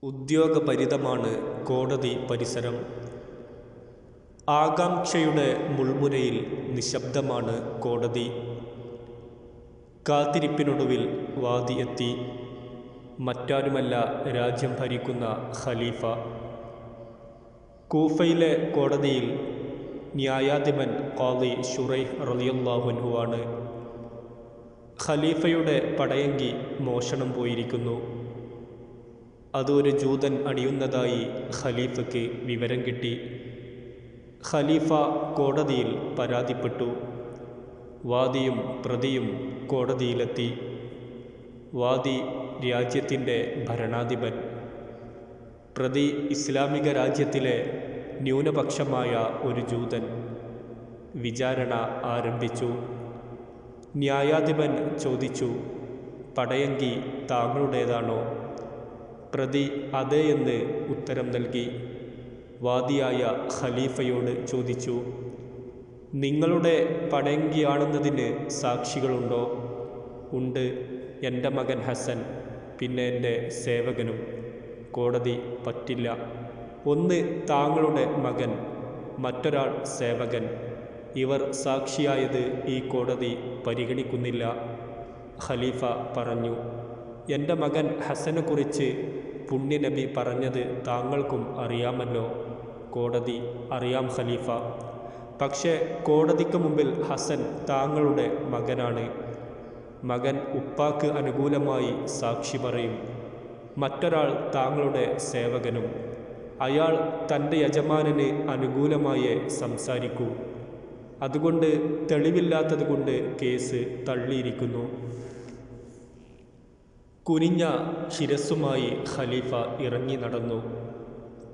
ഉദ്യോഗഭരിതമാണ് കോടതി പരിസരം. ആകാംക്ഷയുടെ മുൾമുനയിൽ നിശബ്ദമാണ് കോടതി. കാത്തിരിപ്പിനൊടുവിൽ വാദി എത്തി. മറ്റാരുമല്ല, രാജ്യം ഭരിക്കുന്ന ഖലീഫ. കൂഫയിലെ കോടതിയിൽ ന്യായാധിപൻ ഖാദി ശുറൈഹ് റളിയല്ലാഹു അൻഹു ആണ്. ഖലീഫയുടെ പടയങ്കി മോഷണം പോയിരിക്കുന്നു. അതൊരു ജൂതൻ അണിയുന്നതായി ഖലീഫയ്ക്ക് വിവരം കിട്ടി. ഖലീഫ കോടതിയിൽ പരാതിപ്പെട്ടു. വാദിയും പ്രതിയും കോടതിയിലെത്തി. വാദി രാജ്യത്തിൻ്റെ ഭരണാധിപൻ, പ്രതി ഇസ്ലാമിക രാജ്യത്തിലെ ന്യൂനപക്ഷമായ ഒരു ജൂതൻ. വിചാരണ ആരംഭിച്ചു. ന്യായാധിപൻ ചോദിച്ചു, പടയങ്കി താങ്കളുടേതാണോ? പ്രതി അതേയെന്ന് ഉത്തരം നൽകി. വാദിയായ ഖലീഫയോട് ചോദിച്ചു, നിങ്ങളുടെ പടയങ്കിയാണെന്നതിന് സാക്ഷികളുണ്ടോ? ഉണ്ട്, എൻ്റെ മകൻ ഹസൻ, പിന്നെ എൻ്റെ സേവകനും. കോടതി, പറ്റില്ല. ഒന്ന് താങ്കളുടെ മകൻ, മറ്റൊരാൾ സേവകൻ. ഇവർ സാക്ഷിയായത് ഈ കോടതി പരിഗണിക്കുന്നില്ല. ഖലീഫ പറഞ്ഞു, എൻ്റെ മകൻ ഹസനെക്കുറിച്ച് പുണ്യനബി പറഞ്ഞത് താങ്കൾക്കും അറിയാമല്ലോ. കോടതി, അറിയാം ഖലീഫ. പക്ഷേ കോടതിക്ക് മുമ്പിൽ ഹസൻ താങ്കളുടെ മകനാണ്. മകൻ ഉപ്പാക്ക് അനുകൂലമായി സാക്ഷി പറയും. മറ്റൊരാൾ താങ്കളുടെ സേവകനും. അയാൾ തൻ്റെ യജമാനന് അനുകൂലമായേ സംസാരിക്കൂ. അതുകൊണ്ട് തെളിവില്ലാത്തതുകൊണ്ട് കേസ് തള്ളിയിരിക്കുന്നു. കുനിഞ്ഞ ശിരസ്സുമായി ഖലീഫ ഇറങ്ങി നടന്നു.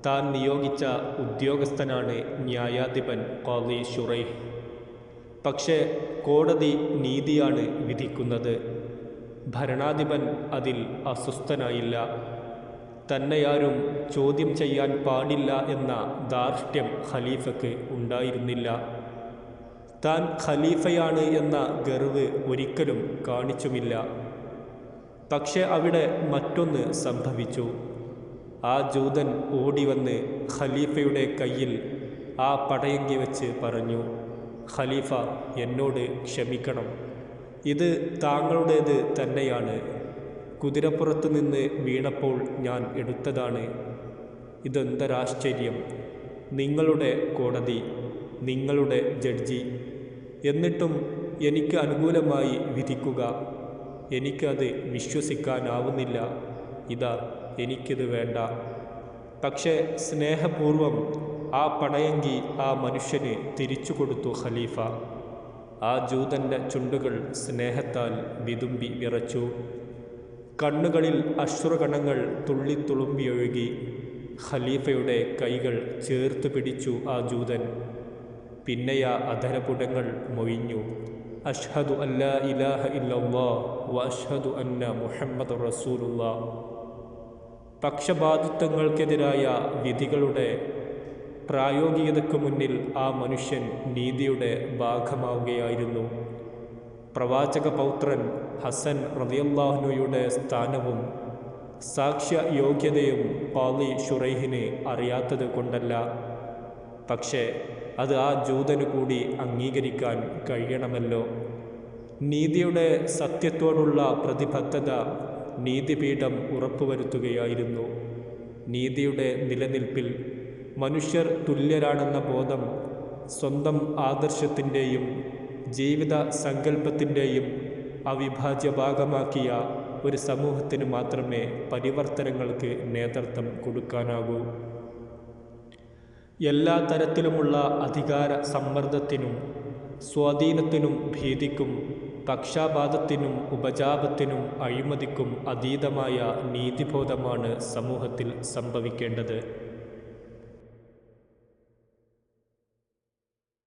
താൻ നിയോഗിച്ച ഉദ്യോഗസ്ഥനാണ് ന്യായാധിപൻ ഖാദി ശുറൈഹ്. പക്ഷേ കോടതി നീതിയാണ് വിധിക്കുന്നത്. ഭരണാധിപൻ അതിൽ അസ്വസ്ഥനായില്ല. തന്നെയാരും ചോദ്യം ചെയ്യാൻ പാടില്ല എന്ന ധാർഷ്ട്യം ഖലീഫയ്ക്ക് ഉണ്ടായിരുന്നില്ല. താൻ ഖലീഫയാണ് എന്ന ഗർവ് ഒരിക്കലും കാണിച്ചുമില്ല. പക്ഷെ അവിടെ മറ്റൊന്ന് സംഭവിച്ചു. ആ ജൂതൻ ഓടിവന്ന് ഖലീഫയുടെ കയ്യിൽ ആ പടയങ്കി വെച്ച് പറഞ്ഞു, ഖലീഫ, എന്നോട് ക്ഷമിക്കണം. ഇത് താങ്കളുടേത് തന്നെയാണ്. കുതിരപ്പുറത്ത് നിന്ന് വീണപ്പോൾ ഞാൻ എടുത്തതാണ്. ഇതെന്തൊരാശ്ചര്യം! നിങ്ങളുടെ കോടതി, നിങ്ങളുടെ ജഡ്ജി. എന്നിട്ടും എനിക്ക് അനുകൂലമായി വിധിക്കുക. എനിക്കത് വിശ്വസിക്കാനാവുന്നില്ല. ഇതാ, എനിക്കിത് വേണ്ട. പക്ഷേ സ്നേഹപൂർവം ആ പടയങ്കി ആ മനുഷ്യന് തിരിച്ചു കൊടുത്തു ഖലീഫ. ആ ജൂതൻ്റെ ചുണ്ടുകൾ സ്നേഹത്താൽ വിതുമ്പി വിറച്ചു. കണ്ണുകളിൽ അശ്രുകണങ്ങൾ തുള്ളിത്തുളുമ്പിയൊഴുകി. ഖലീഫയുടെ കൈകൾ ചേർത്ത് പിടിച്ചു ആ ജൂതൻ. പിന്നെയാ അധരപുടങ്ങൾ മൊഴിഞ്ഞു, അഷ്ഹദു അല്ലാ ഇലാഹ ഇല്ലല്ലാഹ് വ അഷ്ഹദു അന്ന മുഹമ്മദ് റസൂലുള്ളാഹ്. പക്ഷപാതിത്വങ്ങൾക്കെതിരായ വിധികളുടെ പ്രായോഗികതയ്ക്ക് മുന്നിൽ ആ മനുഷ്യൻ നീതിയുടെ ഭാഗമാവുകയായിരുന്നു. പ്രവാചക പൗത്രൻ ഹസൻ റളിയല്ലാഹുവിന്റെ സ്ഥാനവും സാക്ഷ്യ യോഗ്യതയും ഖാദി ശുറൈഹിന് അറിയാത്തത് കൊണ്ടല്ല. പക്ഷേ അത് ആ ജൂതന് കൂടി അംഗീകരിക്കാൻ കഴിയണമല്ലോ. നീതിയുടെ സത്യത്തോടുള്ള പ്രതിബദ്ധത നീതിപീഠം ഉറപ്പുവരുത്തുകയായിരുന്നു. നീതിയുടെ നിലനിൽപ്പിൽ മനുഷ്യർ തുല്യരാണെന്ന ബോധം സ്വന്തം ആദർശത്തിൻ്റെയും ജീവിത സങ്കല്പത്തിൻ്റെയും അവിഭാജ്യ ഭാഗമാക്കിയ ഒരു സമൂഹത്തിന് മാത്രമേ പരിവർത്തനങ്ങൾക്ക് നേതൃത്വം കൊടുക്കാനാകൂ. എല്ലാ തരത്തിലുമുള്ള അധികാര സമ്മർദ്ദത്തിനും സ്വാധീനത്തിനും ഭീതിക്കും പക്ഷാപാതത്തിനും ഉപജാപത്തിനും അഴിമതിക്കും അതീതമായ നീതിബോധമാണ് സമൂഹത്തിൽ സംഭവിക്കേണ്ടത്.